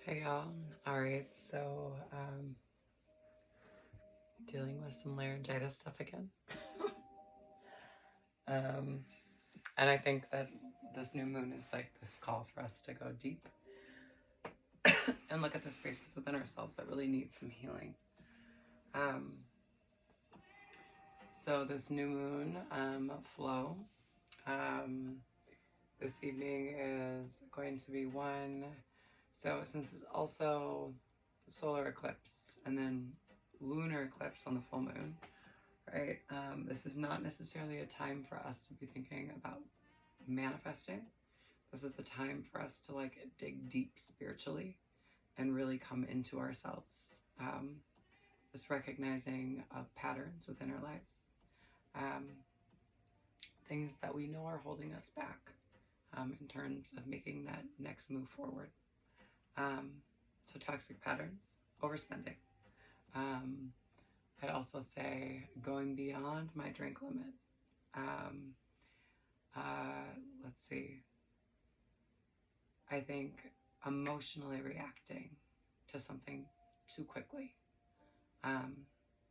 Hey y'all. All right, so dealing with some laryngitis stuff again. And I think that this new moon is like this call for us to go deep and look at the spaces within ourselves that really need some healing. So this new moon flow this evening is going to be one. So since it's also solar eclipse and then lunar eclipse on the full moon, right? This is not necessarily a time for us to be thinking about manifesting. This is the time for us to like dig deep spiritually and really come into ourselves. Just recognizing of patterns within our lives, things that we know are holding us back in terms of making that next move forward. So toxic patterns, overspending. I'd also say going beyond my drink limit. Let's see. I think emotionally reacting to something too quickly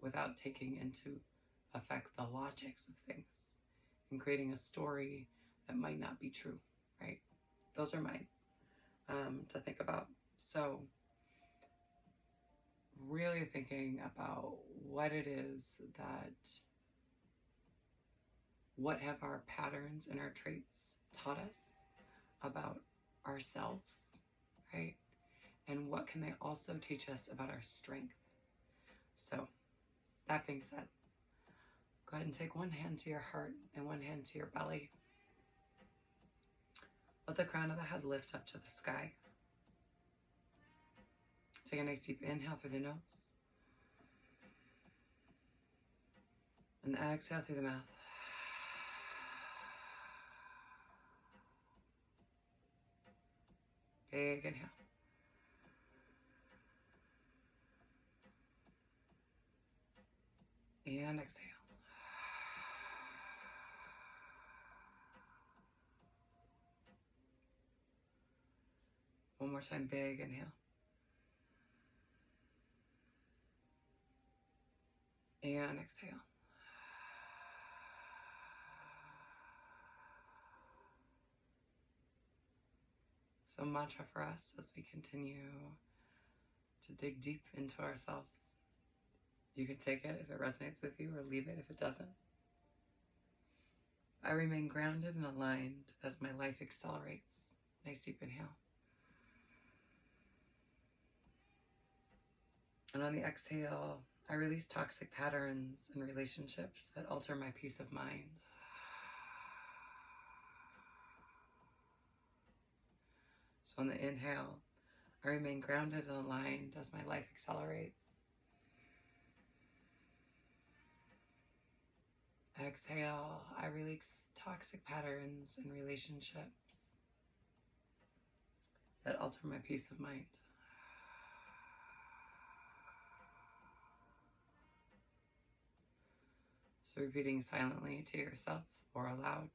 without taking into effect the logics of things and creating a story that might not be true, right? Those are mine to think about. So really thinking about what it is what have our patterns and our traits taught us about ourselves, right? And what can they also teach us about our strength? So that being said, go ahead and take one hand to your heart and one hand to your belly. Let the crown of the head lift up to the sky. Take a nice deep inhale through the nose. And exhale through the mouth. Big inhale. And exhale. One more time, big inhale. And exhale. So mantra for us as we continue to dig deep into ourselves. You can take it if it resonates with you or leave it if it doesn't. I remain grounded and aligned as my life accelerates. Nice deep inhale. And on the exhale, I release toxic patterns and relationships that alter my peace of mind. So on the inhale, I remain grounded and aligned as my life accelerates. Exhale, I release toxic patterns and relationships that alter my peace of mind. So repeating silently to yourself or aloud.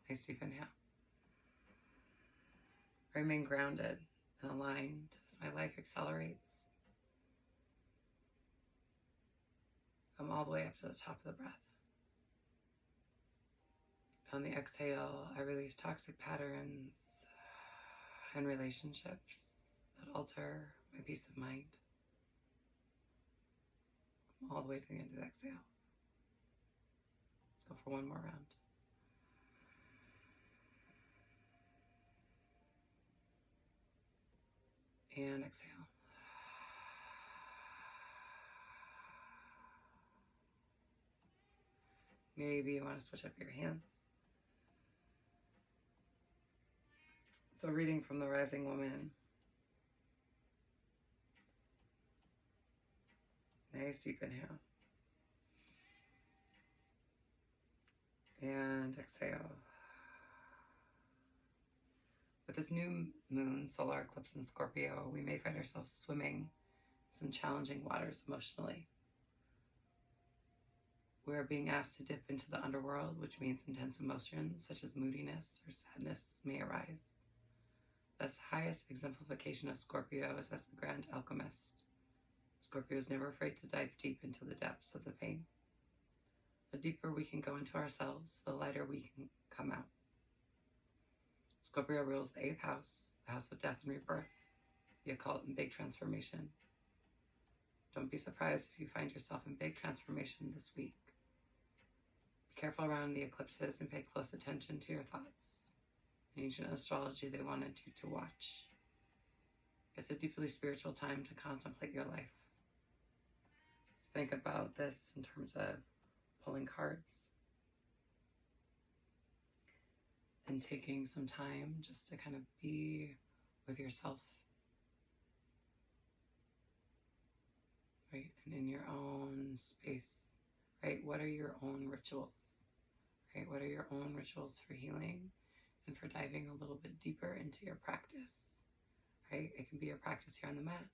Nice deep inhale. I remain grounded and aligned as my life accelerates. I'm all the way up to the top of the breath. On the exhale, I release toxic patterns and relationships that alter my peace of mind. I'm all the way to the end of the exhale. Let's go for one more round. And exhale. Maybe you want to switch up your hands. So reading from the Rising Woman. Nice deep inhale. And exhale. With this new moon, solar eclipse in Scorpio, we may find ourselves swimming some challenging waters emotionally. We are being asked to dip into the underworld, which means intense emotions such as moodiness or sadness may arise. Thus, highest exemplification of Scorpio is as the grand alchemist. Scorpio is never afraid to dive deep into the depths of the pain. The deeper we can go into ourselves, the lighter we can come out. Scorpio rules the 8th house, the house of death and rebirth, the occult and big transformation. Don't be surprised if you find yourself in big transformation this week. Be careful around the eclipses and pay close attention to your thoughts. In ancient astrology, they wanted you to watch. It's a deeply spiritual time to contemplate your life. Let's think about this in terms of pulling cards and taking some time just to kind of be with yourself, right? And in your own space, right? What are your own rituals, right? What are your own rituals for healing and for diving a little bit deeper into your practice, right? It can be your practice here on the mat.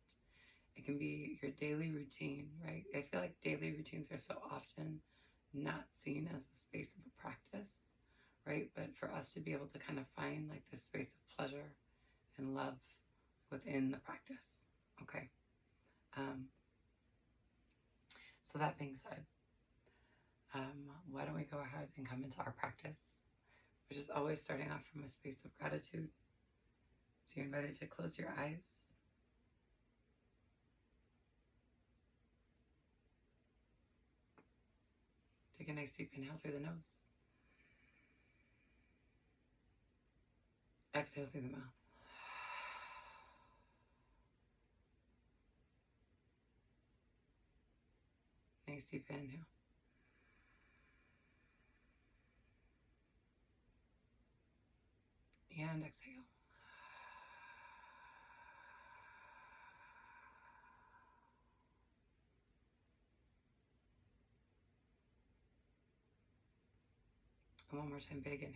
It can be your daily routine, right? I feel like daily routines are so often not seen as a space of a practice, right? But for us to be able to kind of find like this space of pleasure and love within the practice, okay? So that being said, why don't we go ahead and come into our practice, which is always starting off from a space of gratitude. So you're invited to close your eyes. Take a nice deep inhale through the nose. Exhale through the mouth. Nice deep inhale. And exhale. And one more time, big inhale.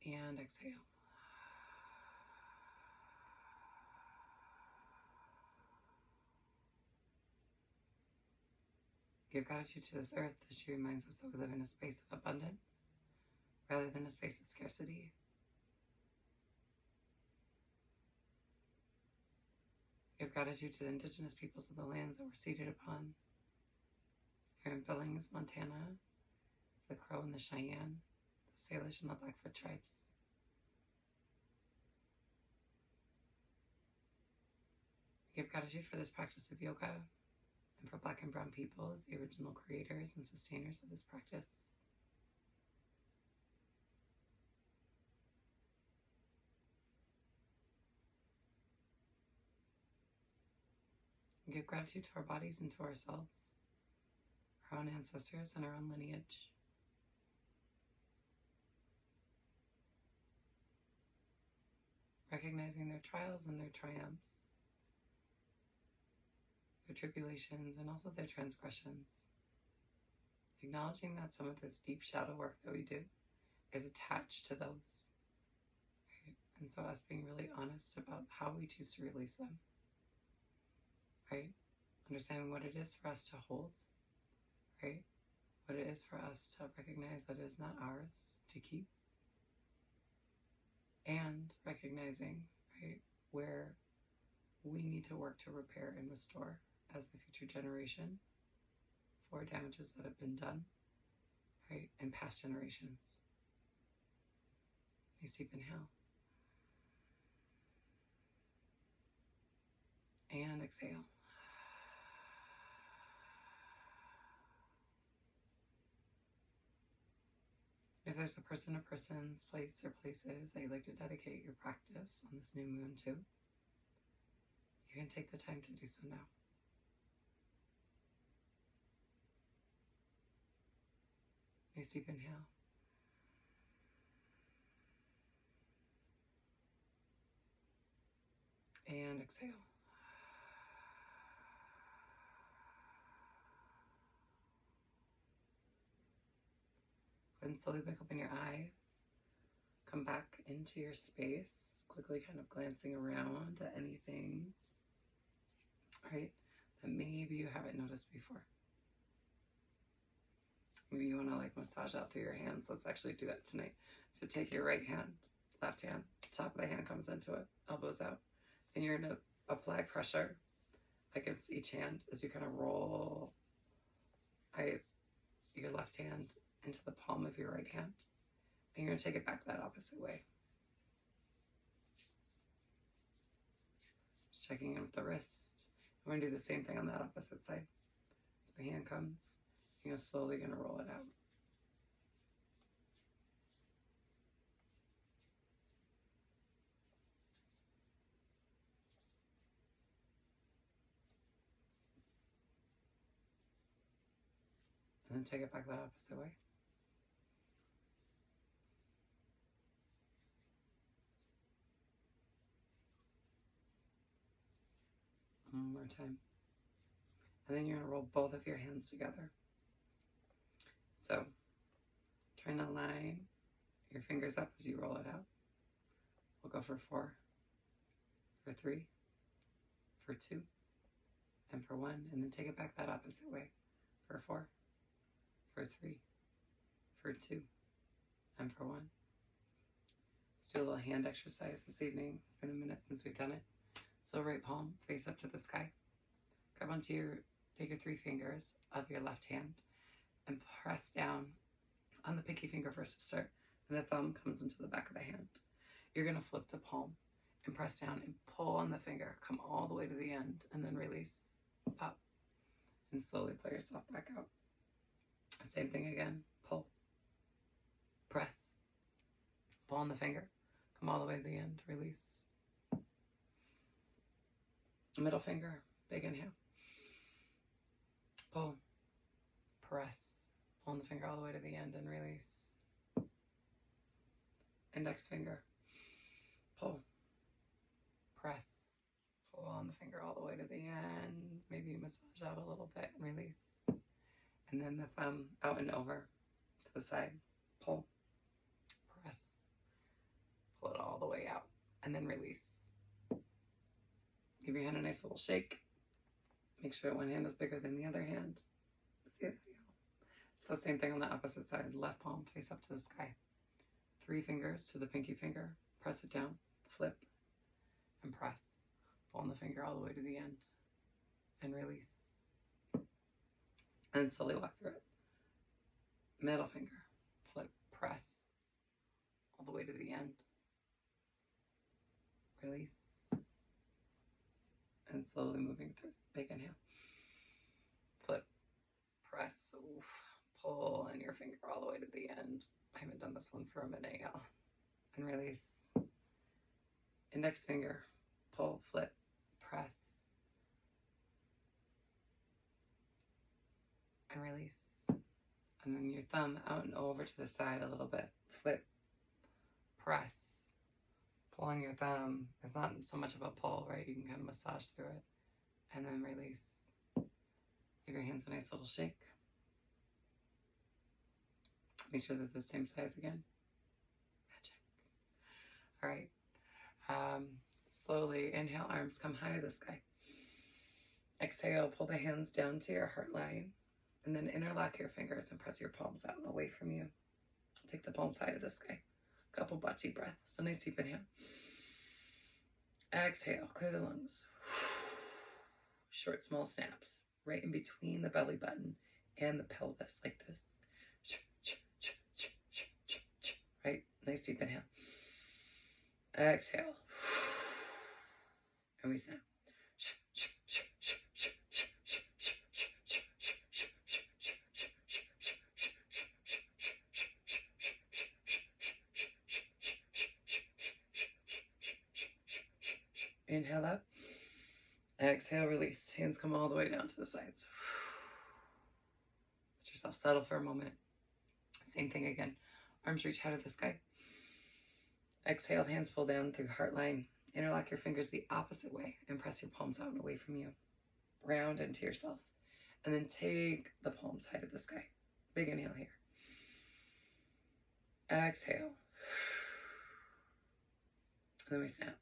And exhale. Give gratitude to this earth as she reminds us that we live in a space of abundance rather than a space of scarcity. Give gratitude to the indigenous peoples of the lands that we're seated upon. Here in Billings, Montana, it's the Crow and the Cheyenne, the Salish and the Blackfoot tribes. Give gratitude for this practice of yoga and for Black and Brown people as the original creators and sustainers of this practice. And give gratitude to our bodies and to ourselves, our own ancestors and our own lineage. Recognizing their trials and their triumphs, their tribulations and also their transgressions. Acknowledging that some of this deep shadow work that we do is attached to those. Right? And so us being really honest about how we choose to release them. Right? Understanding what it is for us to hold. Right? What it is for us to recognize that it is not ours to keep. And recognizing, right, where we need to work to repair and restore as the future generation for damages that have been done, right, in past generations. Nice deep inhale. And exhale. If there's a person or persons, place or places that you'd like to dedicate your practice on this new moon to, you can take the time to do so now. Nice deep inhale. And exhale. And slowly back open your eyes. Come back into your space, quickly kind of glancing around at anything, right, that maybe you haven't noticed before. Maybe you want to like massage out through your hands. Let's actually do that tonight. So take your right hand, left hand, top of the hand comes into it, elbows out, and you're going to apply pressure against each hand as you kind of roll your left hand into the palm of your right hand. And you're going to take it back that opposite way. Just checking in with the wrist. I'm going to do the same thing on that opposite side. So the hand comes, you're slowly going to roll it out. And then take it back that opposite way. One more time. And then you're going to roll both of your hands together. So, trying to line your fingers up as you roll it out. We'll go for 4, for 3, for 2, and for 1. And then take it back that opposite way. For 4, for 3, for 2, and for 1. Let's do a little hand exercise this evening. It's been a minute since we've done it. So right palm face up to the sky. Grab onto take your 3 fingers of your left hand and press down on the pinky finger first to start. And the thumb comes into the back of the hand. You're going to flip the palm and press down and pull on the finger. Come all the way to the end and then release up. And slowly pull yourself back out. Same thing again. Pull. Press. Pull on the finger. Come all the way to the end. Release. Middle finger. Big inhale. Pull. Press. Pull on the finger all the way to the end and release. Index finger. Pull. Press. Pull on the finger all the way to the end. Maybe massage out a little bit and release. And then the thumb out and over to the side. Pull. Press. Pull it all the way out. And then release. Give your hand a nice little shake. Make sure one hand is bigger than the other hand. See it? So same thing on the opposite side. Left palm face up to the sky. 3 fingers to the pinky finger. Press it down. Flip. And press. Pull on the finger all the way to the end. And release. And slowly walk through it. Middle finger. Flip. Press. All the way to the end. Release. And slowly moving through. Big inhale. Flip. Press. Oof. Pull on your finger all the way to the end. I haven't done this one for a minute, y'all. And release. Index finger. Pull. Flip. Press. And release. And then your thumb out and over to the side a little bit. Flip. Press. Pulling your thumb. It's not so much of a pull, right? You can kind of massage through it. And then release. Give your hands a nice little shake. Make sure they're the same size again. Magic. All right. Slowly inhale, arms come high to the sky. Exhale, pull the hands down to your heart line. And then interlock your fingers and press your palms out and away from you. Take the palm side of the sky. Couple bati breath. So nice deep inhale. Exhale, clear the lungs. Short, small snaps. Right in between the belly button and the pelvis, like this. Right? Nice deep inhale. Exhale. And we snap. Inhale up. Exhale, release. Hands come all the way down to the sides. Let yourself settle for a moment. Same thing again. Arms reach high to the sky. Exhale, hands pull down through heart line. Interlock your fingers the opposite way and press your palms out and away from you. Round into yourself. And then take the palm side of the sky. Big inhale here. Exhale. And then we snap.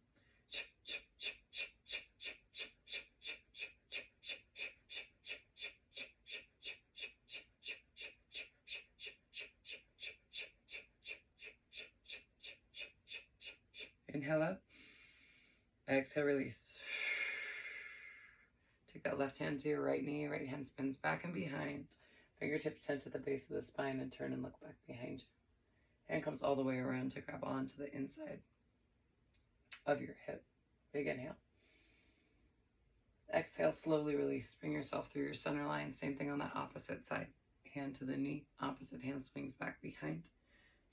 Inhale up. Exhale, release. Take that left hand to your right knee. Right hand spins back and behind. Fingertips tend to the base of the spine and turn and look back behind you. Hand comes all the way around to grab onto the inside of your hip. Big inhale. Exhale, slowly release. Bring yourself through your center line. Same thing on that opposite side. Hand to the knee. Opposite hand swings back behind.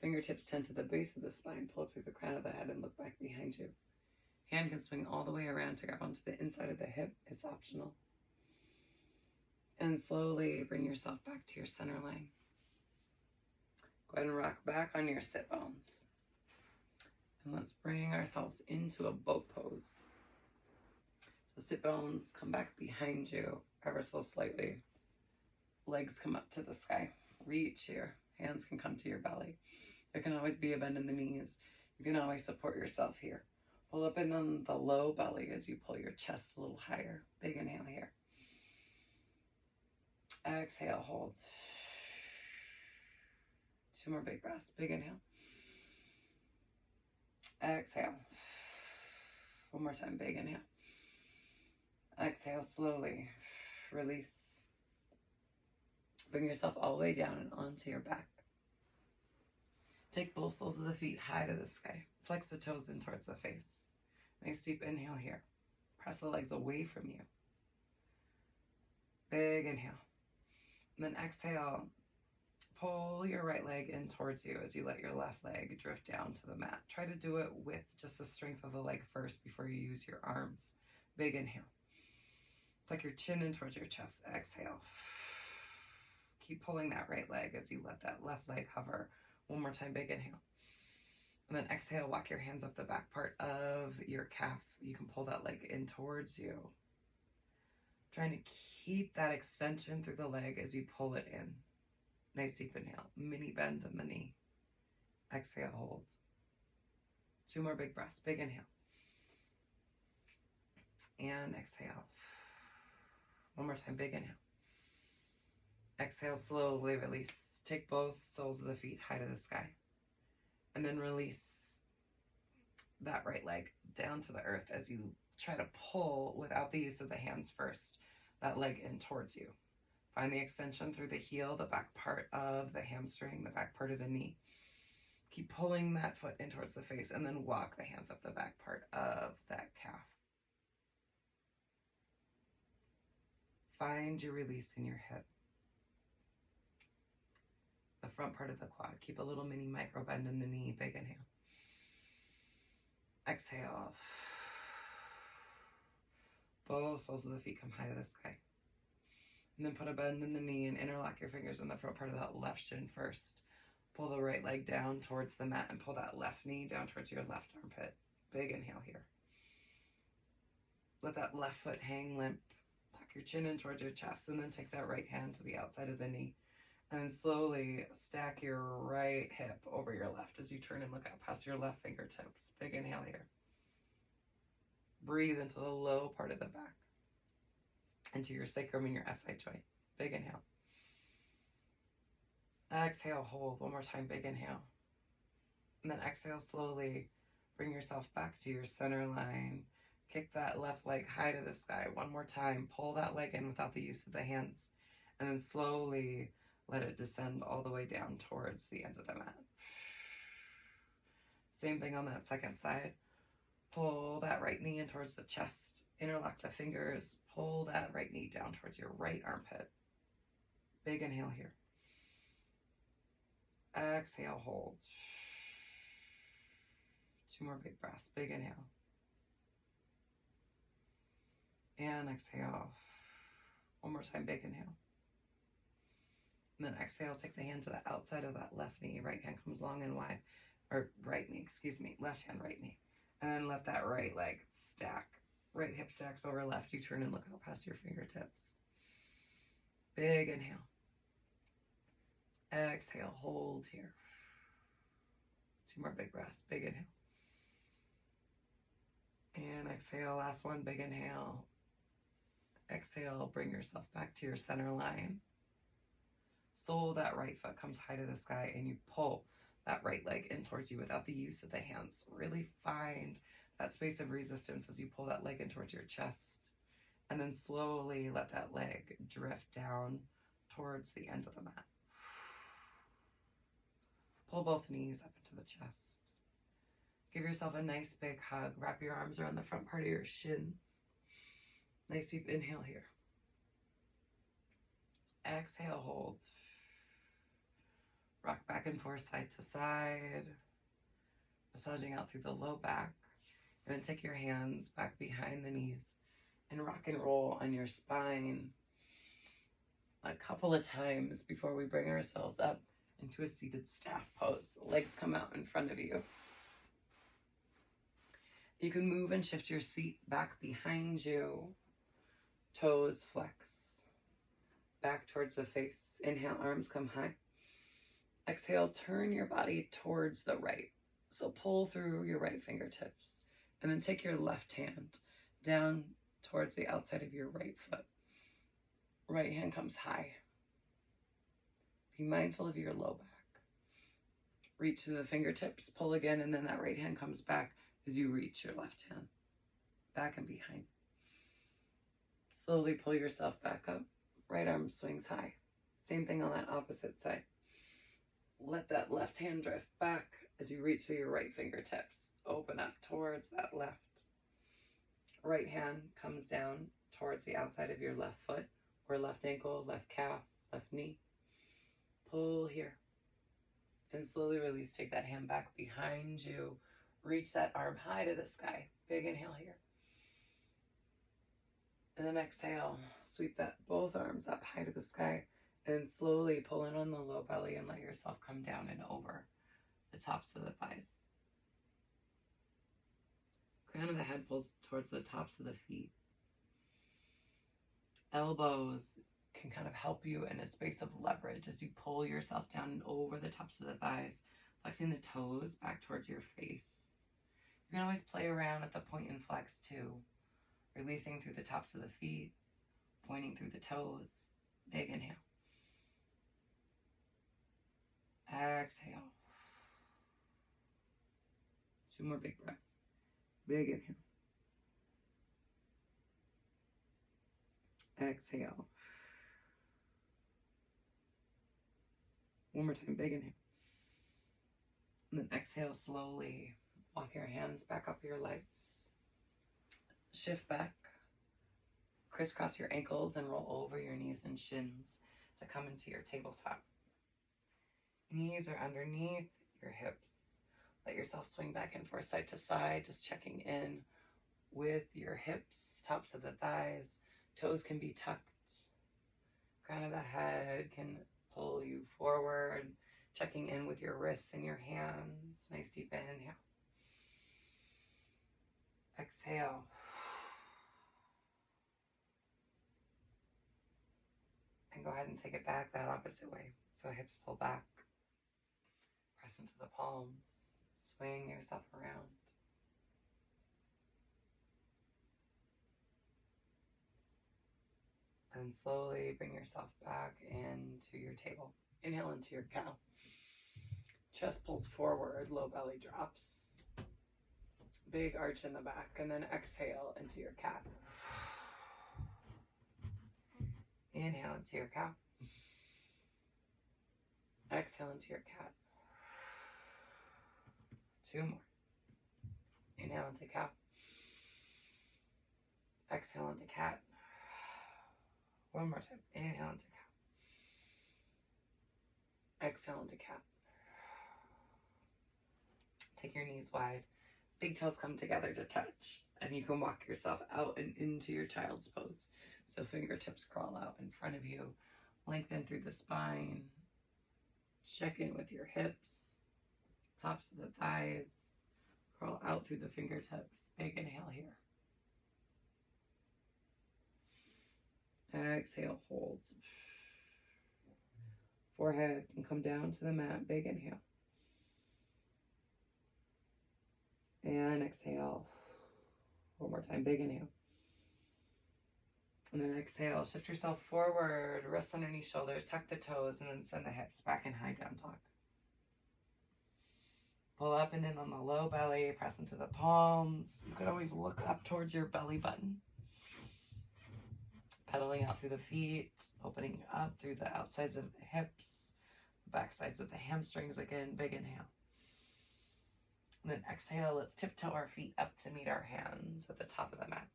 Fingertips tend to the base of the spine. Pull through the crown of the head and look back behind you. Hand can swing all the way around to grab onto the inside of the hip. It's optional. And slowly bring yourself back to your center line. Go ahead and rock back on your sit bones. And let's bring ourselves into a boat pose. So sit bones come back behind you ever so slightly. Legs come up to the sky. Reach here. Hands can come to your belly. There can always be a bend in the knees. You can always support yourself here. Pull up in on the low belly as you pull your chest a little higher. Big inhale here. Exhale, hold. 2 more big breaths. Big inhale. Exhale. 1 more time. Big inhale. Exhale slowly. Release. Bring yourself all the way down and onto your back. Take both soles of the feet high to the sky. Flex the toes in towards the face. Nice deep inhale here. Press the legs away from you. Big inhale. And then exhale. Pull your right leg in towards you as you let your left leg drift down to the mat. Try to do it with just the strength of the leg first before you use your arms. Big inhale. Tuck your chin in towards your chest. Exhale. Keep pulling that right leg as you let that left leg hover. 1 more time, big inhale. And then exhale, walk your hands up the back part of your calf. You can pull that leg in towards you. Trying to keep that extension through the leg as you pull it in. Nice deep inhale. Mini bend in the knee. Exhale, hold. 2 more big breaths. Big inhale. And exhale. 1 more time, big inhale. Exhale, slowly release. Take both soles of the feet high to the sky. And then release that right leg down to the earth as you try to pull, without the use of the hands first, that leg in towards you. Find the extension through the heel, the back part of the hamstring, the back part of the knee. Keep pulling that foot in towards the face and then walk the hands up the back part of that calf. Find your release in your hip. The front part of the quad. Keep a little mini micro bend in the knee. Big inhale. Exhale. Both soles of the feet come high to the sky. And then put a bend in the knee and interlock your fingers in the front part of that left shin first. Pull the right leg down towards the mat and pull that left knee down towards your left armpit. Big inhale here. Let that left foot hang limp. Tuck your chin in towards your chest and then take that right hand to the outside of the knee. And then slowly stack your right hip over your left as you turn and look out past your left fingertips. Big inhale here. Breathe into the low part of the back, into your sacrum and your SI joint. Big inhale. Exhale, hold. 1 more time, big inhale. And then exhale slowly. Bring yourself back to your center line. Kick that left leg high to the sky. 1 more time. Pull that leg in without the use of the hands. And then slowly let it descend all the way down towards the end of the mat. Same thing on that second side. Pull that right knee in towards the chest. Interlock the fingers. Pull that right knee down towards your right armpit. Big inhale here. Exhale, hold. 2 more big breaths. Big inhale. And exhale. 1 more time, big inhale. And then exhale, take the hand to the outside of that left knee. Right hand comes long and wide. Or right knee, excuse me. Left hand, right knee. And then let that right leg stack. Right hip stacks over left. You turn and look out past your fingertips. Big inhale. Exhale, hold here. 2 more big breaths. Big inhale. And exhale, last one, big inhale. Exhale, bring yourself back to your center line. Sole of that right foot comes high to the sky and you pull that right leg in towards you without the use of the hands. Really find that space of resistance as you pull that leg in towards your chest. And then slowly let that leg drift down towards the end of the mat. Pull both knees up into the chest. Give yourself a nice big hug. Wrap your arms around the front part of your shins. Nice deep inhale here. Exhale, hold. Rock back and forth, side to side. Massaging out through the low back. And then take your hands back behind the knees and rock and roll on your spine a couple of times before we bring ourselves up into a seated staff pose. Legs come out in front of you. You can move and shift your seat back behind you. Toes flex. Back towards the face. Inhale, arms come high. Exhale, turn your body towards the right. So pull through your right fingertips. And then take your left hand down towards the outside of your right foot. Right hand comes high. Be mindful of your low back. Reach to the fingertips, pull again, and then that right hand comes back as you reach your left hand. Back and behind. Slowly pull yourself back up. Right arm swings high. Same thing on that opposite side. Let that left hand drift back as you reach to your right fingertips. Open up towards that left. Right hand comes down towards the outside of your left foot or left ankle, left calf, left knee. Pull here. And slowly release. Take that hand back behind you. Reach that arm high to the sky. Big inhale here. And then exhale. Sweep that both arms up high to the sky. And slowly pull in on the low belly and let yourself come down and over the tops of the thighs. Crown of the head pulls towards the tops of the feet. Elbows can kind of help you in a space of leverage as you pull yourself down and over the tops of the thighs, flexing the toes back towards your face. You can always play around at the point and flex too, releasing through the tops of the feet, pointing through the toes. Big inhale. Exhale. 2 more big breaths. Big inhale. Exhale. 1 more time, big inhale. And then exhale slowly. Walk your hands back up your legs. Shift back. Crisscross your ankles and roll over your knees and shins to come into your tabletop. Knees are underneath your hips. Let yourself swing back and forth side to side, just checking in with your hips, tops of the thighs. Toes can be tucked. Crown of the head can pull you forward, checking in with your wrists and your hands. Nice deep inhale. Exhale. And go ahead and take it back that opposite way. So hips pull back. Press into the palms. Swing yourself around. And slowly bring yourself back into your table. Inhale into your cow. Chest pulls forward, low belly drops. Big arch in the back, and then exhale into your cat. Inhale into your cow. Exhale into your cat. 2 more. Inhale into cow. Exhale into cat. 1 more time. Inhale into cow. Exhale into cat. Take your knees wide. Big toes come together to touch. And you can walk yourself out and into your child's pose. So fingertips crawl out in front of you. Lengthen through the spine. Check in with your hips. Tops of the thighs. Crawl out through the fingertips. Big inhale here. Exhale, hold. Forehead can come down to the mat. Big inhale. And exhale. 1 more time. Big inhale. And then exhale. Shift yourself forward. Rest underneath shoulders. Tuck the toes. And then send the hips back in high down dog. Pull up and in on the low belly, press into the palms. You could always look up towards your belly button. Pedaling out through the feet, opening up through the outsides of the hips, the back sides of the hamstrings again. Big inhale. And then exhale, let's tiptoe our feet up to meet our hands at the top of the mat.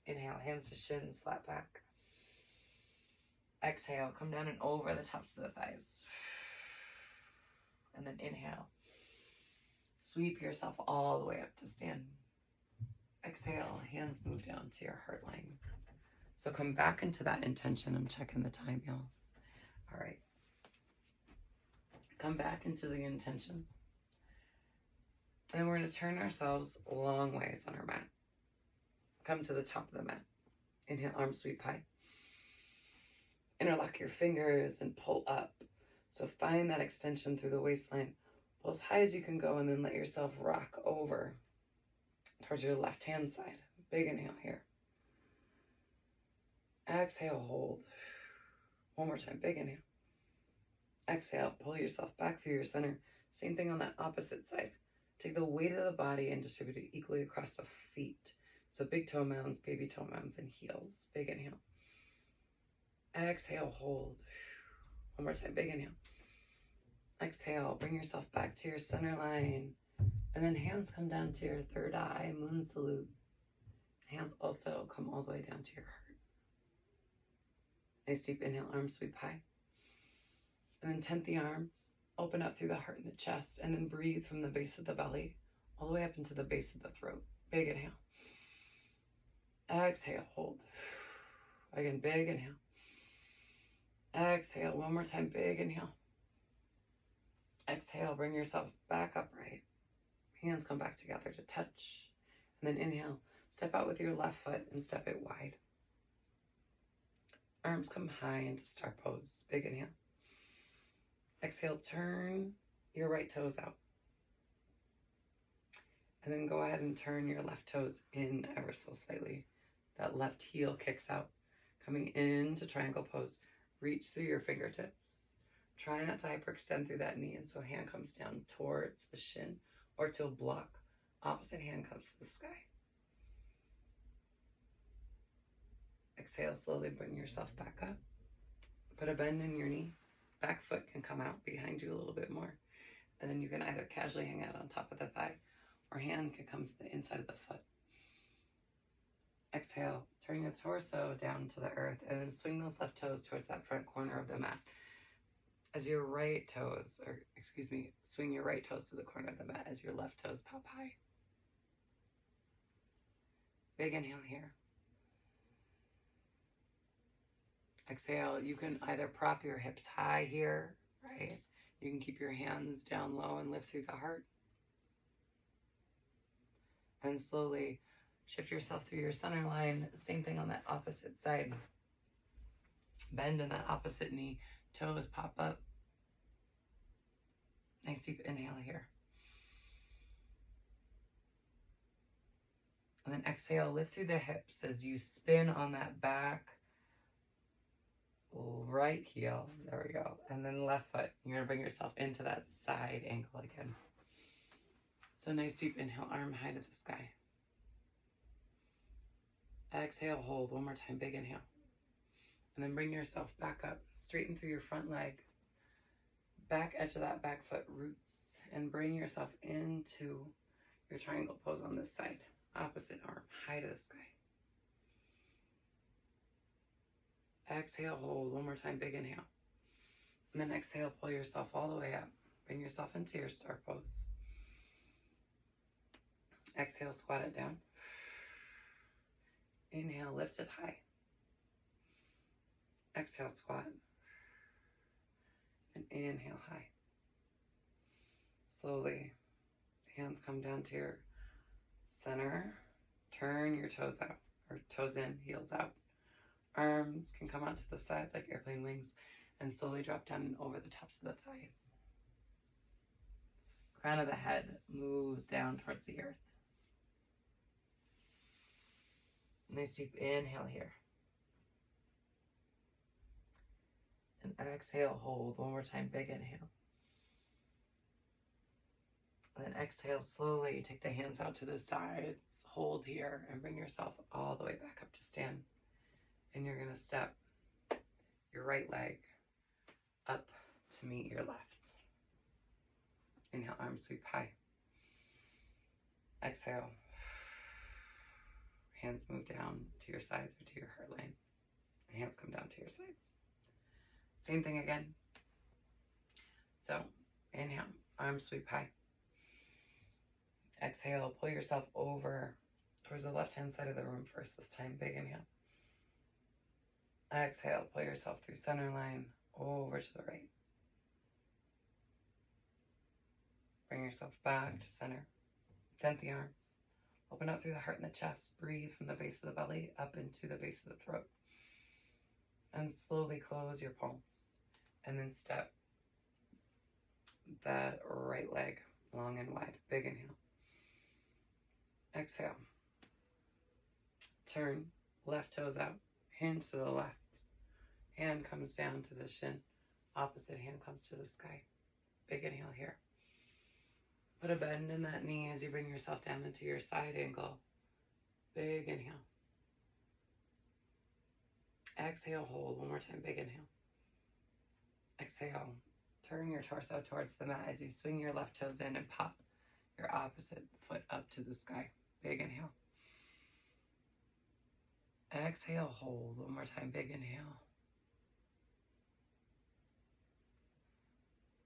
Inhale, hands to shins, flat back. Exhale, come down and over the tops of the thighs. And then inhale. Sweep yourself all the way up to stand. Exhale, hands move down to your heart line. So come back into that intention. I'm checking the time, y'all. All right. Come back into the intention. And we're going to turn ourselves long ways on our mat. Come to the top of the mat. Inhale, arms sweep high. Interlock your fingers and pull up. So find that extension through the waistline. Pull as high as you can go and then let yourself rock over towards your left hand side. Big inhale here. Exhale, hold. One more time, big inhale. Exhale, pull yourself back through your center. Same thing on that opposite side. Take the weight of the body and distribute it equally across the feet. So big toe mounds, baby toe mounds, and heels. Big inhale. Exhale, hold. One more time, big inhale. Exhale, bring yourself back to your center line. And then hands come down to your third eye, moon salute. Hands also come all the way down to your heart. Nice deep inhale, arms sweep high. And then tent the arms, open up through the heart and the chest, and then breathe from the base of the belly all the way up into the base of the throat. Big inhale. Exhale, hold. Again, big inhale. Exhale, one more time, big inhale. Exhale, bring yourself back upright. Hands come back together to touch. And then inhale, step out with your left foot and step it wide. Arms come high into star pose. Big inhale. Exhale, turn your right toes out. And then go ahead and turn your left toes in ever so slightly. That left heel kicks out. Coming into triangle pose. Reach through your fingertips. Try not to hyperextend through that knee. And so hand comes down towards the shin or to a block. Opposite hand comes to the sky. Exhale, slowly bring yourself back up. Put a bend in your knee. Back foot can come out behind you a little bit more. And then you can either casually hang out on top of the thigh or hand can come to the inside of the foot. Exhale, turn your torso down to the earth and then swing those left toes towards that front corner of the mat. As your right toes, swing your right toes to the corner of the mat as your left toes pop high. Big inhale here. Exhale, you can either prop your hips high here, right? You can keep your hands down low and lift through the heart. And slowly shift yourself through your center line. Same thing on that opposite side. Bend in that opposite knee. Toes pop up. Nice deep inhale here. And then exhale, lift through the hips as you spin on that back right heel. There we go. And then left foot. You're going to bring yourself into that side ankle again. So nice deep inhale, arm high to the sky. Exhale, hold. One more time, big inhale. And then bring yourself back up. Straighten through your front leg. Back edge of that back foot roots. And bring yourself into your triangle pose on this side. Opposite arm, high to the sky. Exhale, hold. One more time, big inhale. And then exhale, pull yourself all the way up. Bring yourself into your star pose. Exhale, squat it down. Inhale, lift it high. Exhale, squat. And inhale, high. Slowly, hands come down to your center. Turn your toes out, or toes in, heels out. Arms can come out to the sides like airplane wings and slowly drop down and over the tops of the thighs. Crown of the head moves down towards the earth. Nice deep inhale here. And exhale, hold. One more time, big inhale. Then exhale slowly, take the hands out to the sides, hold here, and bring yourself all the way back up to stand. And you're gonna step your right leg up to meet your left. Inhale, arms sweep high. Exhale. Hands move down to your sides or to your heart line. Hands come down to your sides. Same thing again. So, inhale, arms sweep high. Exhale, pull yourself over towards the left-hand side of the room first this time. Big inhale. Exhale, pull yourself through center line over to the right. Bring yourself back to center. Bend the arms. Open up through the heart and the chest. Breathe from the base of the belly up into the base of the throat. And slowly close your palms. And then step that right leg long and wide. Big inhale. Exhale. Turn. Left toes out. Hinge to the left. Hand comes down to the shin. Opposite hand comes to the sky. Big inhale here. Put a bend in that knee as you bring yourself down into your side angle. Big inhale. Exhale, hold. One more time. Big inhale. Exhale. Turn your torso towards the mat as you swing your left toes in and pop your opposite foot up to the sky. Big inhale. Exhale, hold. One more time. Big inhale.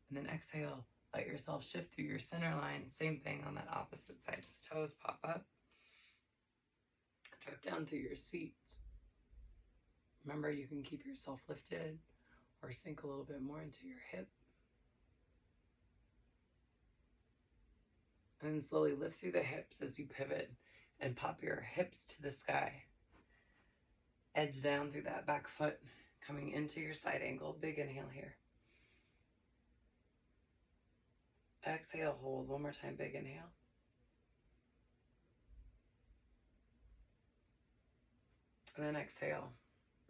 And then exhale. Let yourself shift through your center line. Same thing on that opposite side. Just toes pop up. Drop down through your seat. Remember, you can keep yourself lifted or sink a little bit more into your hip. And then slowly lift through the hips as you pivot and pop your hips to the sky. Edge down through that back foot, coming into your side angle. Big inhale here. Exhale, hold. One more time, big inhale. And then exhale.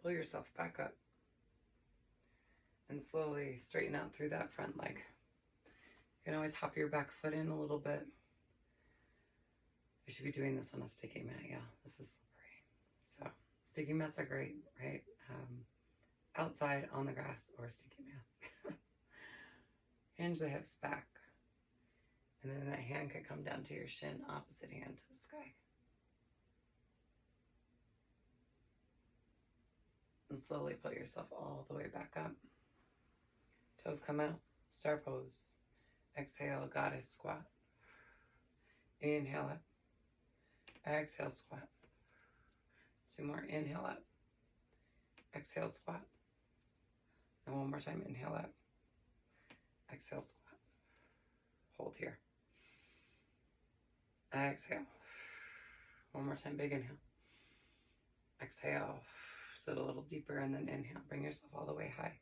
Pull yourself back up. And slowly straighten out through that front leg. You can always hop your back foot in a little bit. We should be doing this on a sticky mat. Yeah, this is slippery. So sticky mats are great, right? Outside on the grass or sticky mats. Hinge the hips back. And then that hand could come down to your shin, opposite hand to the sky. And slowly pull yourself all the way back up. Toes come out, star pose. Exhale, goddess squat. Inhale up. Exhale, squat. Two more, inhale up. Exhale, squat. And one more time, inhale up. Exhale, squat. Hold here. Exhale. One more time, big inhale. Exhale. Sit a little deeper and then inhale. Bring yourself all the way high.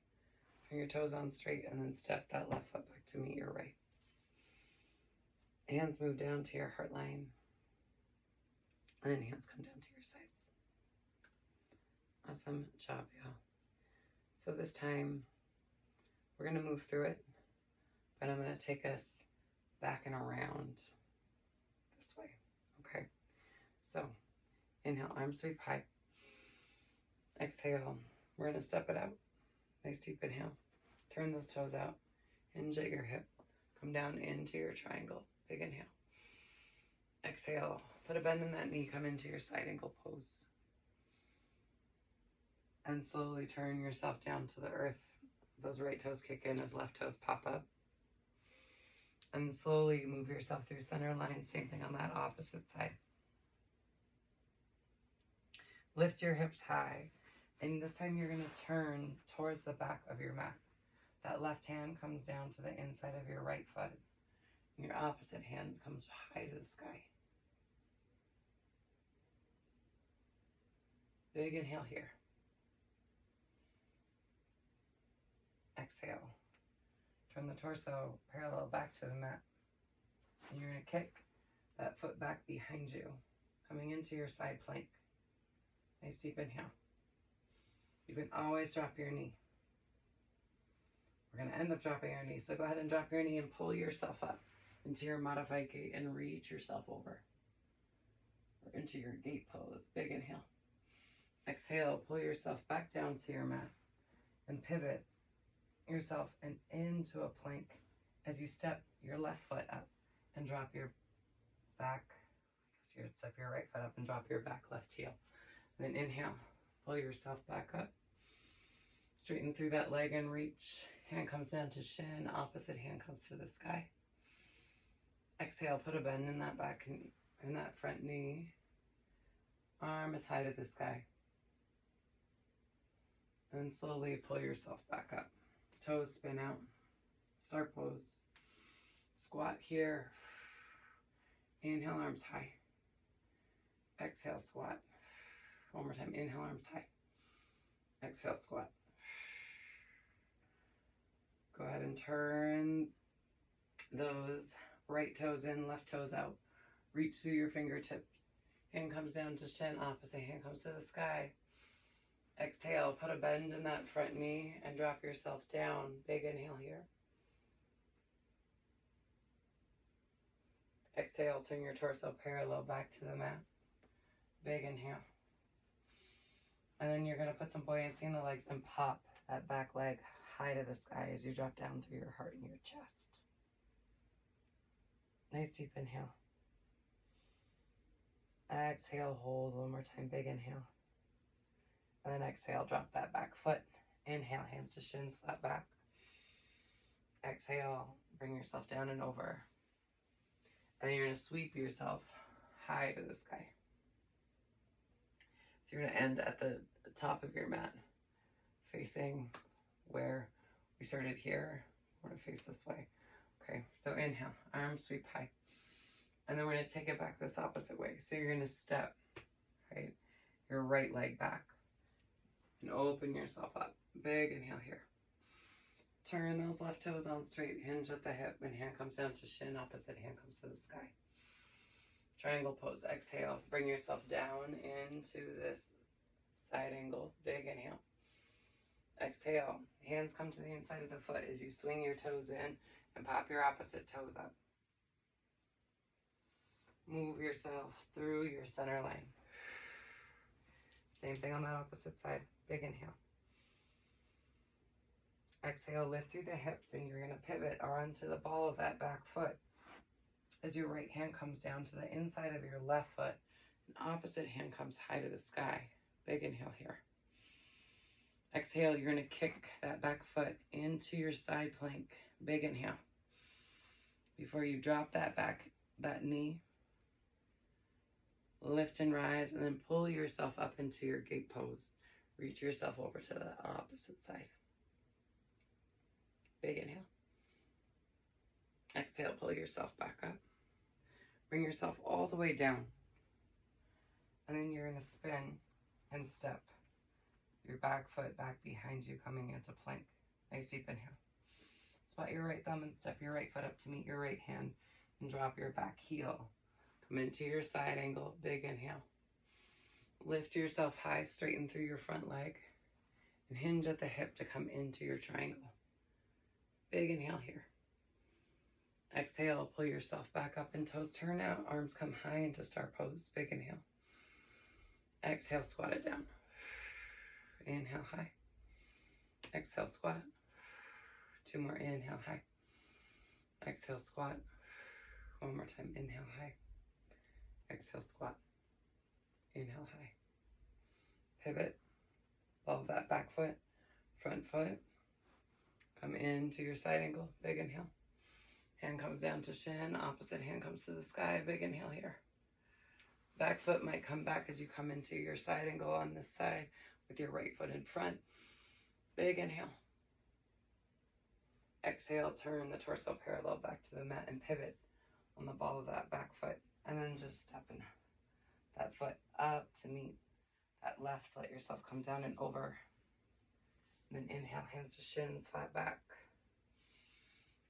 Bring your toes on straight and then step that left foot back to meet your right. Hands move down to your heart line. And then hands come down to your sides. Awesome job, y'all. So this time, we're going to move through it. But I'm going to take us back and around this way. Okay. So inhale, arms sweep high. Exhale. We're going to step it out. Nice deep inhale. Turn those toes out. Hinge at your hip. Come down into your triangle. Big inhale. Exhale. Put a bend in that knee. Come into your side angle pose. And slowly turn yourself down to the earth. Those right toes kick in as left toes pop up. And slowly move yourself through center line. Same thing on that opposite side. Lift your hips high. And this time you're going to turn towards the back of your mat. That left hand comes down to the inside of your right foot. And your opposite hand comes high to the sky. Big inhale here. Exhale. Turn the torso parallel back to the mat. And you're going to kick that foot back behind you, coming into your side plank. Nice deep inhale. You can always drop your knee. We're going to end up dropping our knee. So go ahead and drop your knee and pull yourself up. into your modified gate and reach yourself over. Or into your gate pose. Big inhale. Exhale, pull yourself back down to your mat and pivot yourself and into a plank as you step your left foot up and drop your back. So you step your right foot up and drop your back left heel. And then inhale, pull yourself back up. Straighten through that leg and reach. Hand comes down to shin, opposite hand comes to the sky. Exhale, put a bend in that back knee, in that front knee. Arm is high to the sky. And then slowly pull yourself back up. Toes spin out. Star pose. Squat here. Inhale, arms high. Exhale, squat. One more time. Inhale, arms high. Exhale, squat. Go ahead and turn those right toes in, left toes out. Reach through your fingertips. Hand comes down to shin, opposite hand comes to the sky. Exhale, put a bend in that front knee and drop yourself down. Big inhale here. Exhale, turn your torso parallel back to the mat. Big inhale. And then you're going to put some buoyancy in the legs and pop that back leg high to the sky as you drop down through your heart and your chest. Nice deep inhale. Exhale, hold one more time. Big inhale. And then exhale, drop that back foot. Inhale, hands to shins, flat back. Exhale, bring yourself down and over. And then you're going to sweep yourself high to the sky. So you're going to end at the top of your mat, facing where we started here. We're going to face this way. Okay, so inhale, arms sweep high. And then we're going to take it back this opposite way. So you're going to step, right, your right leg back and open yourself up. Big inhale here. Turn those left toes on straight, hinge at the hip, and hand comes down to shin, opposite hand comes to the sky. Triangle pose. Exhale, bring yourself down into this side angle. Big inhale. Exhale, hands come to the inside of the foot as you swing your toes in and pop your opposite toes up. Move yourself through your center line. Same thing on that opposite side. Big inhale. Exhale, lift through the hips, and you're going to pivot onto the ball of that back foot as your right hand comes down to the inside of your left foot, and opposite hand comes high to the sky. Big inhale here. Exhale, you're going to kick that back foot into your side plank. Big inhale. Before you drop that knee, lift and rise, and then pull yourself up into your gate pose. Reach yourself over to the opposite side. Big inhale. Exhale, pull yourself back up. Bring yourself all the way down. And then you're going to spin and step your back foot back behind you, coming into plank. Nice deep inhale. Spot your right thumb and step your right foot up to meet your right hand and drop your back heel. Come into your side angle. Big inhale. Lift yourself high, straighten through your front leg, and hinge at the hip to come into your triangle. Big inhale here. Exhale, pull yourself back up and toes turn out. Arms come high into star pose. Big inhale. Exhale, squat it down. Inhale, high. Exhale, squat. Two more. Inhale, high. Exhale, squat. One more time. Inhale, high. Exhale, squat. Inhale, high. Pivot. Ball of that back foot. Front foot. Come into your side angle. Big inhale. Hand comes down to shin. Opposite hand comes to the sky. Big inhale here. Back foot might come back as you come into your side angle on this side with your right foot in front. Big inhale. Exhale, turn the torso parallel back to the mat and pivot on the ball of that back foot. And then just step in that foot up to meet that left. Let yourself come down and over. And then inhale, hands to shins, flat back.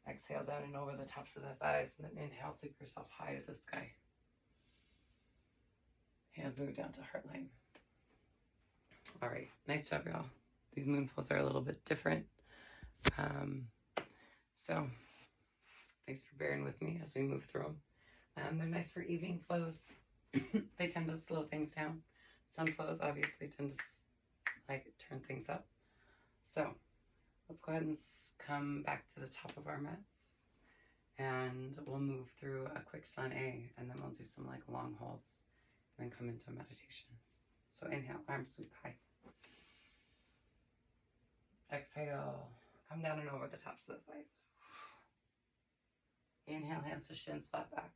Exhale, down and over the tops of the thighs. And then inhale, sweep yourself high to the sky. Hands move down to heart line. All right, nice job, y'all. These moonfuls are a little bit different. So Thanks for bearing with me as we move through them. They're nice for evening flows. They tend to slow things down. Sun flows obviously tend to like turn things up. So let's go ahead and come back to the top of our mats, and we'll move through a quick sun A, and then we'll do some like long holds and then come into meditation. So inhale, arms sweep high. Exhale, come down and over the tops of the thighs. Inhale, hands to shins, flat back.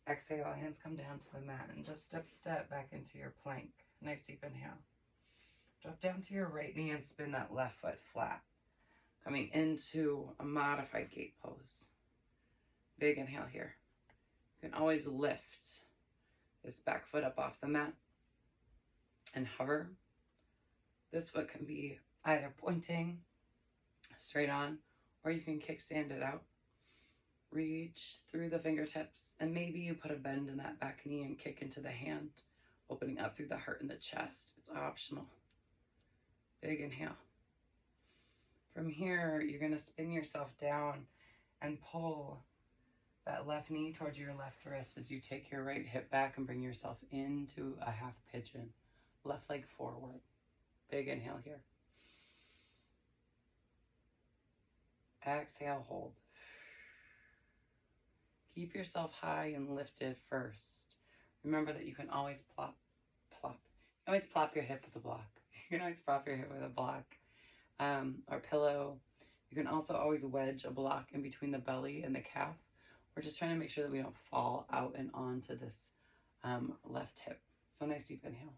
Exhale, hands come down to the mat and just step back into your plank. Nice deep inhale. Drop down to your right knee and spin that left foot flat. Coming into a modified gate pose. Big inhale here. You can always lift this back foot up off the mat and hover. This foot can be either pointing straight on, or you can kickstand it out. Reach through the fingertips, and maybe you put a bend in that back knee and kick into the hand, opening up through the heart and the chest. It's optional. Big inhale. From here, you're going to spin yourself down and pull that left knee towards your left wrist as you take your right hip back and bring yourself into a half pigeon. Left leg forward. Big inhale here. Exhale, hold. Keep yourself high and lifted first. Remember that you can always plop. You can always plop your hip with a block. You can always prop your hip with a block or pillow. You can also always wedge a block in between the belly and the calf. We're just trying to make sure that we don't fall out and onto this left hip. So nice deep inhale.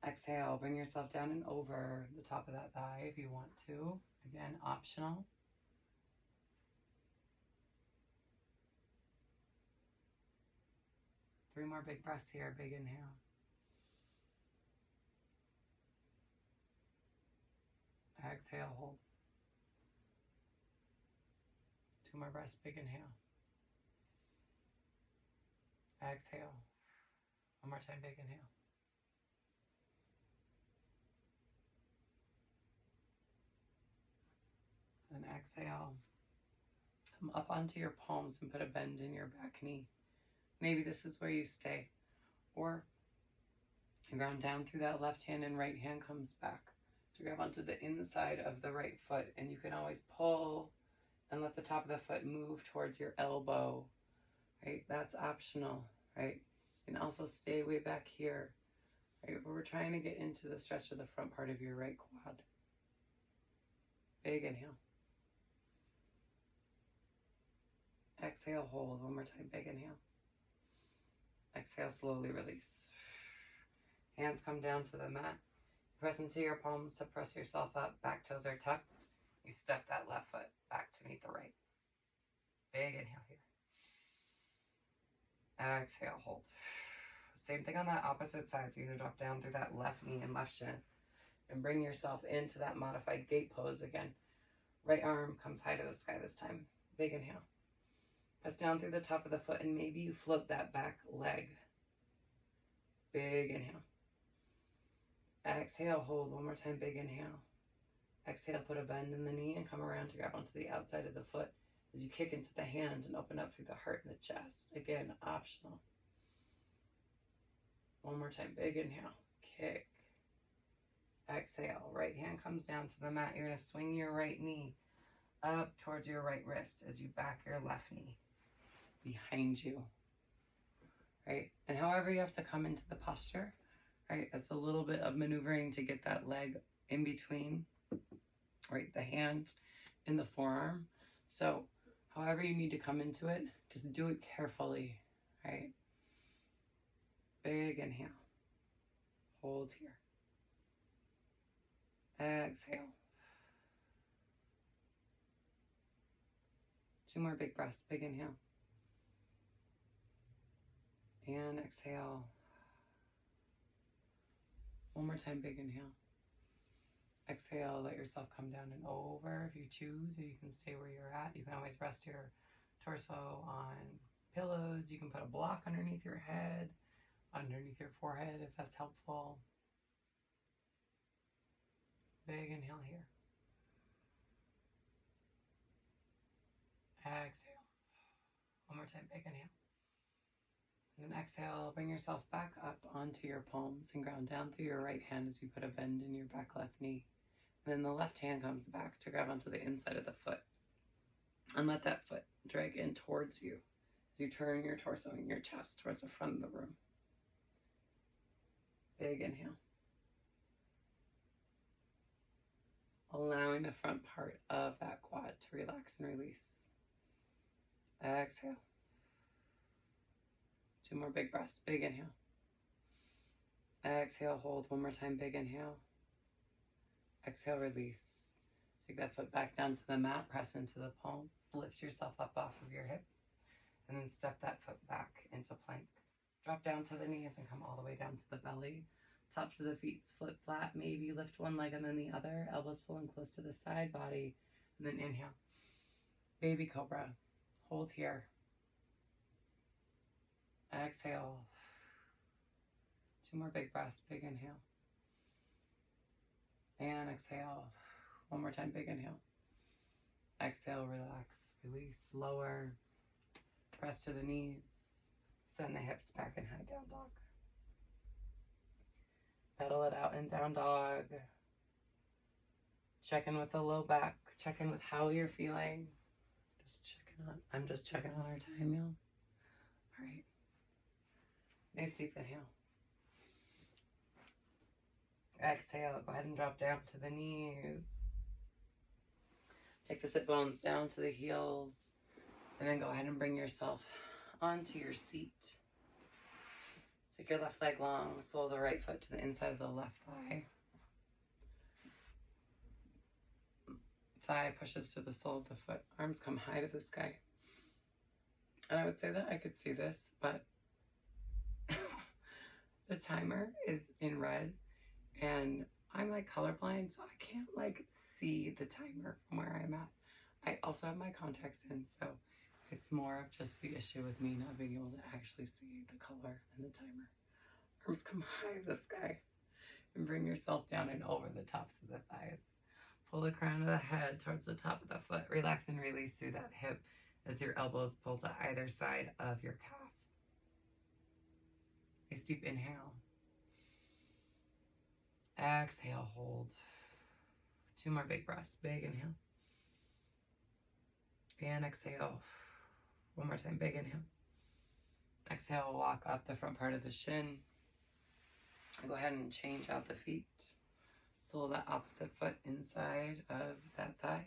Exhale, bring yourself down and over the top of that thigh if you want to. Again, optional. Three more big breaths here. Big inhale. Exhale, hold. Two more breaths. Big inhale. Exhale. One more time. Big inhale. And exhale. Come up onto your palms and put a bend in your back knee. Maybe this is where you stay. Or you ground down through that left hand and right hand comes back to grab onto the inside of the right foot. And you can always pull and let the top of the foot move towards your elbow, right? That's optional, right? You can also stay way back here, right? Where we're trying to get into the stretch of the front part of your right quad. Big inhale. Exhale, hold. One more time. Big inhale. Exhale, slowly release. Hands come down to the mat. Press into your palms to press yourself up. Back toes are tucked. You step that left foot back to meet the right. Big inhale here. Exhale, hold. Same thing on that opposite side. So you're going to drop down through that left knee and left shin and bring yourself into that modified gate pose again. Right arm comes high to the sky this time. Big inhale. Press down through the top of the foot and maybe you float that back leg. Big inhale. Exhale, hold. One more time. Big inhale. Exhale, put a bend in the knee and come around to grab onto the outside of the foot as you kick into the hand and open up through the heart and the chest. Again, optional. One more time. Big inhale. Kick. Exhale. Right hand comes down to the mat. You're going to swing your right knee up towards your right wrist as you back your left knee behind you, right? And however you have to come into the posture, right? It's a little bit of maneuvering to get that leg in between, right? The hand in the forearm. So however you need to come into it, just do it carefully, right? Big inhale. Hold here. Exhale. Two more big breaths. Big inhale. And exhale. One more time, big inhale. Exhale, let yourself come down and over if you choose, or you can stay where you're at. You can always rest your torso on pillows. You can put a block underneath your head, underneath your forehead if that's helpful. Big inhale here. Exhale. One more time, big inhale. And then exhale, bring yourself back up onto your palms and ground down through your right hand as you put a bend in your back left knee. And then the left hand comes back to grab onto the inside of the foot. And let that foot drag in towards you as you turn your torso and your chest towards the front of the room. Big inhale. Allowing the front part of that quad to relax and release. Exhale. 2 more big breaths. Big inhale. Exhale, hold. One more time, big inhale. Exhale, release. Take that foot back down to the mat, press into the palms, lift yourself up off of your hips, and then step that foot back into plank. Drop down to the knees and come all the way down to the belly. Tops of the feet flip flat, maybe lift one leg and then the other, elbows pulling close to the side body, and then inhale. Baby cobra, hold here. Exhale. 2 more big breaths, big inhale. And exhale. One more time, big inhale. Exhale, relax, release, lower. Press to the knees. Send the hips back in high down dog. Pedal it out in down dog. Check in with the low back. Check in with how you're feeling. I'm just checking on our time, y'all. All right. Nice deep inhale. Exhale, go ahead and drop down to the knees. Take the sit bones down to the heels. And then go ahead and bring yourself onto your seat. Take your left leg long, sole the right foot to the inside of the left thigh. Thigh pushes to the sole of the foot. Arms come high to the sky. And I would say that I could see this, but the timer is in red. And I'm like colorblind, so I can't like see the timer from where I'm at. I also have my contacts in, so it's more of just the issue with me not being able to actually see the color and the timer. Arms come high to the sky and bring yourself down and over the tops of the thighs. Pull the crown of the head towards the top of the foot. Relax and release through that hip as your elbows pull to either side of your calf. Nice deep inhale. Exhale, hold. 2 more big breaths. Big inhale. And exhale. One more time. Big inhale. Exhale, walk up the front part of the shin. Go ahead and change out the feet. Sole that opposite foot inside of that thigh.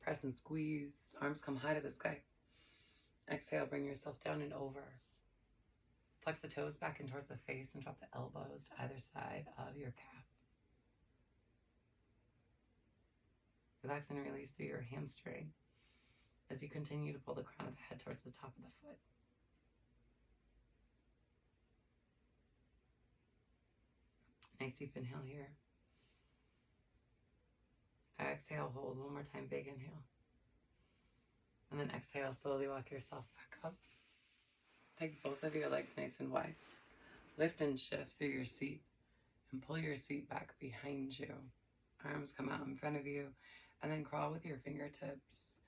Press and squeeze. Arms come high to the sky. Exhale, bring yourself down and over. Flex the toes back in towards the face and drop the elbows to either side of your calf. Relax and release through your hamstring as you continue to pull the crown of the head towards the top of the foot. Nice deep inhale here. Exhale, hold. One more time, big inhale. And then exhale, slowly walk yourself back up. Take both of your legs nice and wide. Lift and shift through your seat and pull your seat back behind you. Arms come out in front of you and then crawl with your fingertips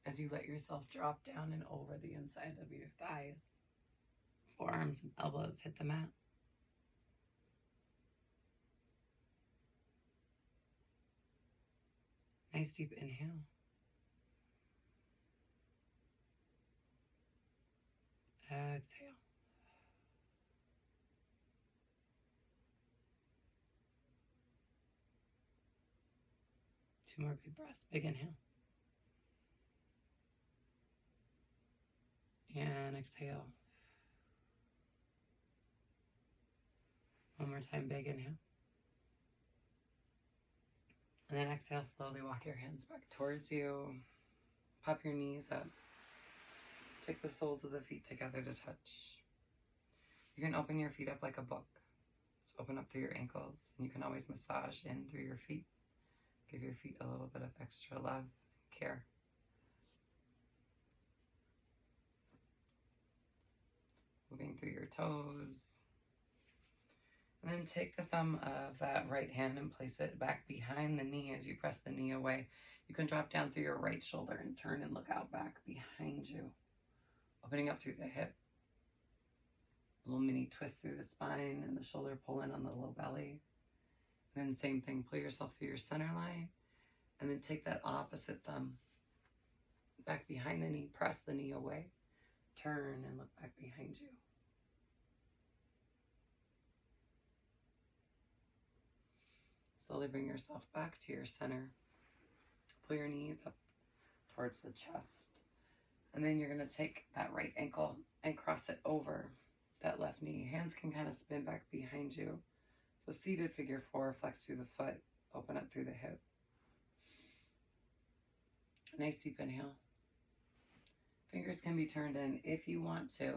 as you let yourself drop down and over the inside of your thighs. Forearms and elbows hit the mat. Nice deep inhale. Exhale. Two more big breaths. Big inhale. And exhale. One more time. Big inhale. And then exhale, slowly walk your hands back towards you. Pop your knees up. Take the soles of the feet together to touch. You can open your feet up like a book. Just open up through your ankles, and you can always massage in through your feet. Give your feet a little bit of extra love and care. Moving through your toes. And then take the thumb of that right hand and place it back behind the knee as you press the knee away. You can drop down through your right shoulder and turn and look out back behind you, opening up through the hip. A little mini twist through the spine and the shoulder pull in on the low belly. And then same thing, pull yourself through your center line, and then take that opposite thumb back behind the knee, press the knee away, turn and look back behind you. Slowly bring yourself back to your center. Pull your knees up towards the chest. And then you're going to take that right ankle and cross it over that left knee. Hands can kind of spin back behind you. So seated figure 4, flex through the foot, open up through the hip. Nice deep inhale. Fingers can be turned in if you want to.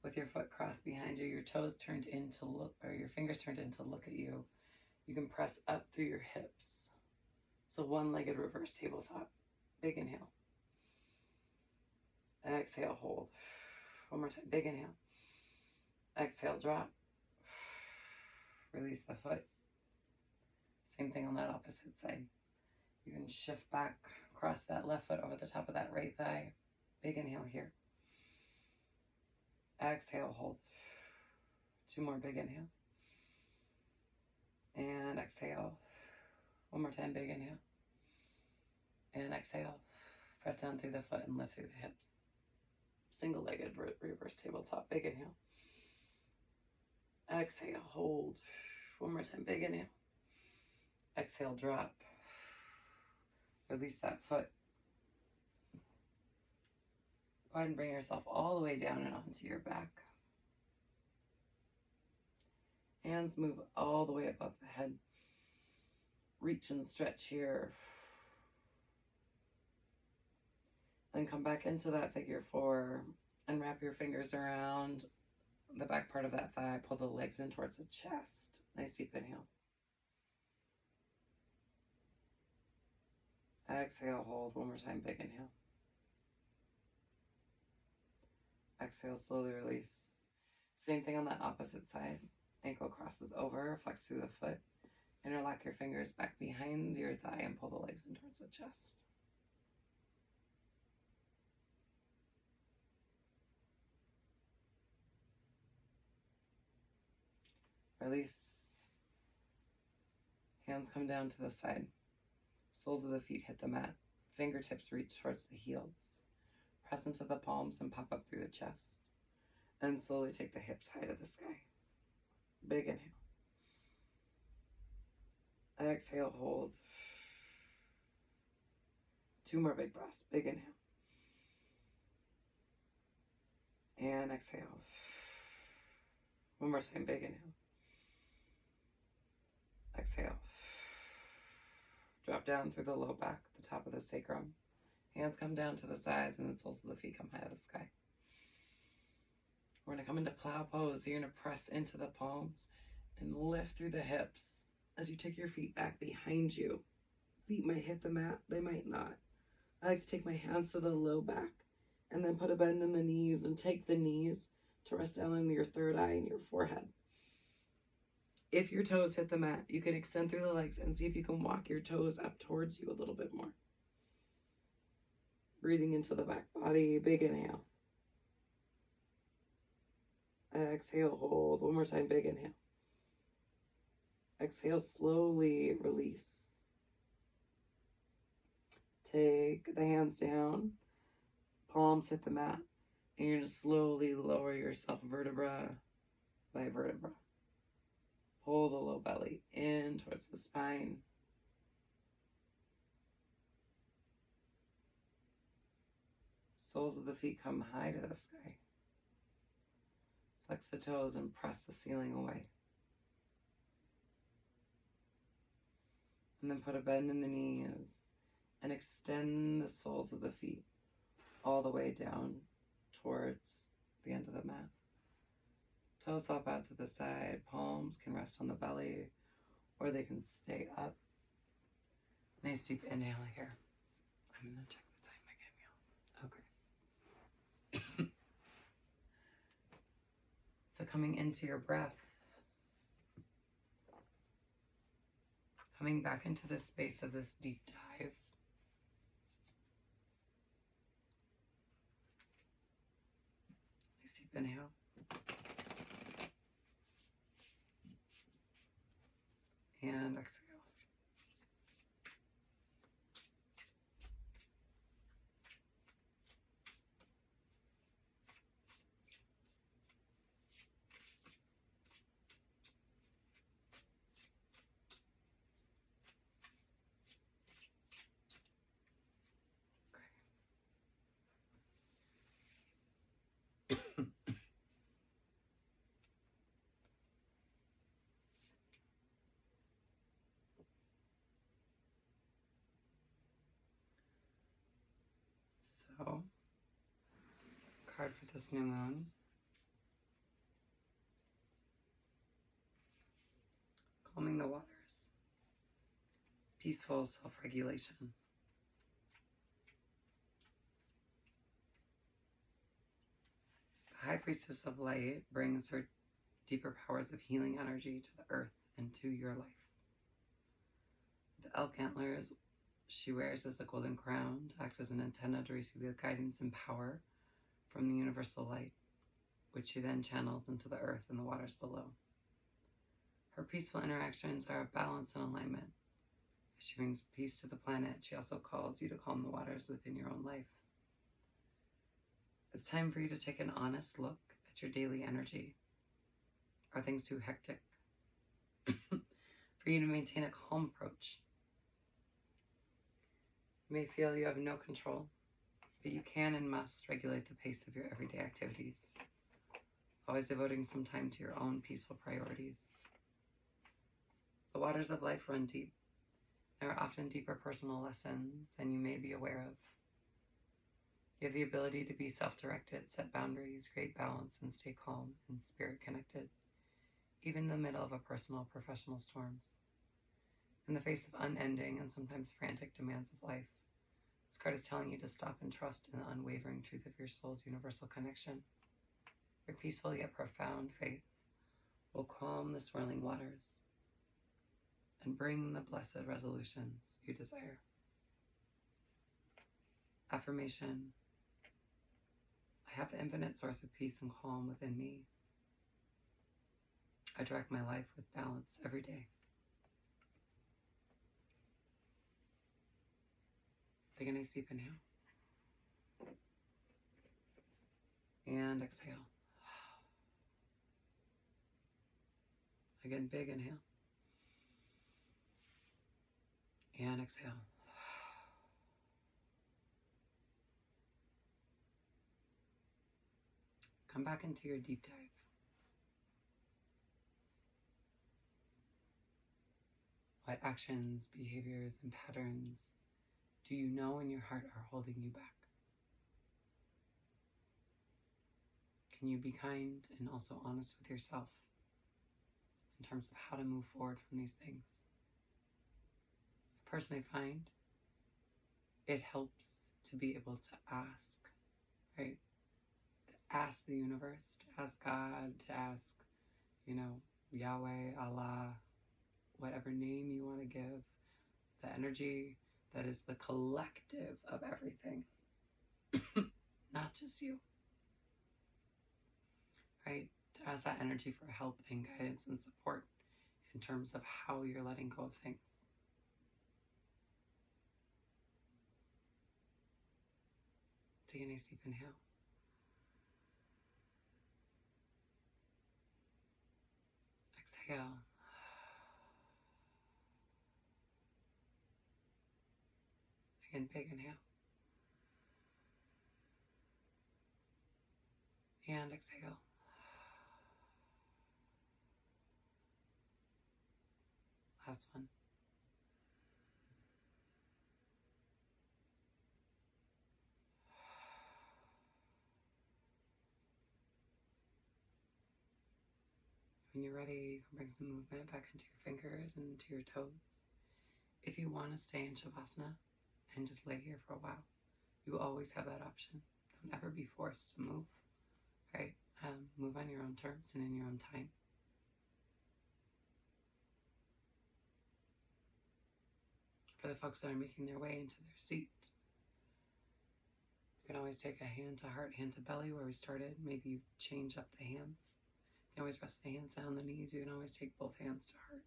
With your foot crossed behind you, your toes turned in to look, or your fingers turned in to look at you. You can press up through your hips. So one-legged reverse tabletop. Big inhale. Exhale, hold. One more time, big inhale. Exhale, drop. Release the foot. Same thing on that opposite side. You can shift back, cross that left foot over the top of that right thigh. Big inhale here. Exhale, hold. 2 more, big inhale. And exhale. One more time, big inhale. And exhale. Press down through the foot and lift through the hips. Single-legged reverse tabletop, big inhale. Exhale, hold. One more time, big inhale. Exhale, drop. Release that foot. Go ahead and bring yourself all the way down and onto your back. Hands move all the way above the head. Reach and stretch here. Then come back into that figure 4 and wrap your fingers around the back part of that thigh. Pull the legs in towards the chest. Nice deep inhale. Exhale, hold. One more time, big inhale. Exhale, slowly release. Same thing on the opposite side. Ankle crosses over, flex through the foot. Interlock your fingers back behind your thigh and pull the legs in towards the chest. Release. Hands come down to the side. Soles of the feet hit the mat. Fingertips reach towards the heels. Press into the palms and pop up through the chest. And slowly take the hips high to the sky. Big inhale. Exhale, hold. 2 more big breaths. Big inhale. And exhale. One more time, big inhale. Exhale. Drop down through the low back, the top of the sacrum. Hands come down to the sides and the soles of the feet come high to the sky. We're going to come into plow pose. So you're going to press into the palms and lift through the hips as you take your feet back behind you. Feet might hit the mat, they might not. I like to take my hands to the low back and then put a bend in the knees and take the knees to rest down on your third eye and your forehead. If your toes hit the mat, you can extend through the legs and see if you can walk your toes up towards you a little bit more. Breathing into the back body, big inhale. Exhale, hold. One more time, big inhale. Exhale, slowly release. Take the hands down, palms hit the mat, and you're just slowly lower yourself vertebra by vertebra. Pull the low belly in towards the spine. Soles of the feet come high to the sky. Flex the toes and press the ceiling away. And then put a bend in the knees and extend the soles of the feet all the way down towards the end of the mat. Toes hop out to the side, palms can rest on the belly, or they can stay up. Nice deep inhale here. I'm gonna check the time again, y'all. Okay. So coming into your breath, coming back into the space of this deep dive, inhale. And exhale. So, card for this new moon. Calming the waters. Peaceful self-regulation. The High Priestess of Light brings her deeper powers of healing energy to the earth and to your life. The elk antlers she wears as a golden crown to act as an antenna to receive the guidance and power from the universal light, which she then channels into the earth and the waters below. Her peaceful interactions are of balance and alignment. As she brings peace to the planet, she also calls you to calm the waters within your own life. It's time for you to take an honest look at your daily energy. Are things too hectic for you to maintain a calm approach? You may feel you have no control, but you can and must regulate the pace of your everyday activities, always devoting some time to your own peaceful priorities. The waters of life run deep. There are often deeper personal lessons than you may be aware of. You have the ability to be self-directed, set boundaries, create balance, and stay calm and spirit connected, even in the middle of a personal or professional storms. In the face of unending and sometimes frantic demands of life, this card is telling you to stop and trust in the unwavering truth of your soul's universal connection. Your peaceful yet profound faith will calm the swirling waters and bring the blessed resolutions you desire. Affirmation: I have the infinite source of peace and calm within me. I direct my life with balance every day. Take a nice deep inhale. And exhale. Again, big inhale. And exhale. Come back into your deep dive. What actions, behaviors, and patterns do you know in your heart are holding you back? Can you be kind and also honest with yourself in terms of how to move forward from these things? I personally find it helps to be able to ask, right? To ask the universe, to ask God, to ask, Yahweh, Allah, whatever name you want to give, the energy that is the collective of everything, not just you, right? To ask that energy for help and guidance and support in terms of how you're letting go of things. Take a nice deep inhale. Exhale. Again, big inhale. And exhale. Last one. When you're ready, you can bring some movement back into your fingers and into your toes. If you want to stay in Shavasana and just lay here for a while, you always have that option. Don't ever be forced to move, right? Move on your own terms and in your own time. For the folks that are making their way into their seat, you can always take a hand to heart, hand to belly where we started. Maybe you change up the hands. You can always rest the hands down the knees. You can always take both hands to heart.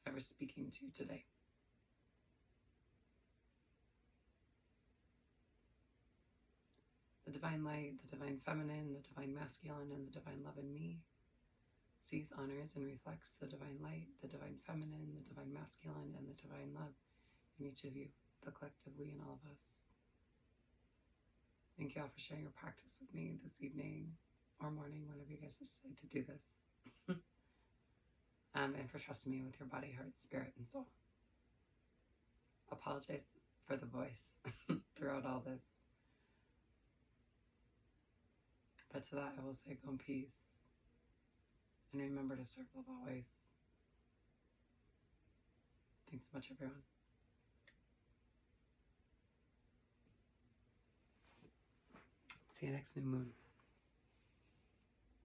Whatever's speaking to you today. The divine light, the divine feminine, the divine masculine, and the divine love in me sees, honors, and reflects the divine light, the divine feminine, the divine masculine, and the divine love in each of you, the collective we and all of us. Thank you all for sharing your practice with me this evening or morning, whenever you guys decide to do this. And for trusting me with your body, heart, spirit, and soul. Apologize for the voice throughout all this. But to that, I will say, go in peace. And remember to serve love always. Thanks so much, everyone. See you next new moon.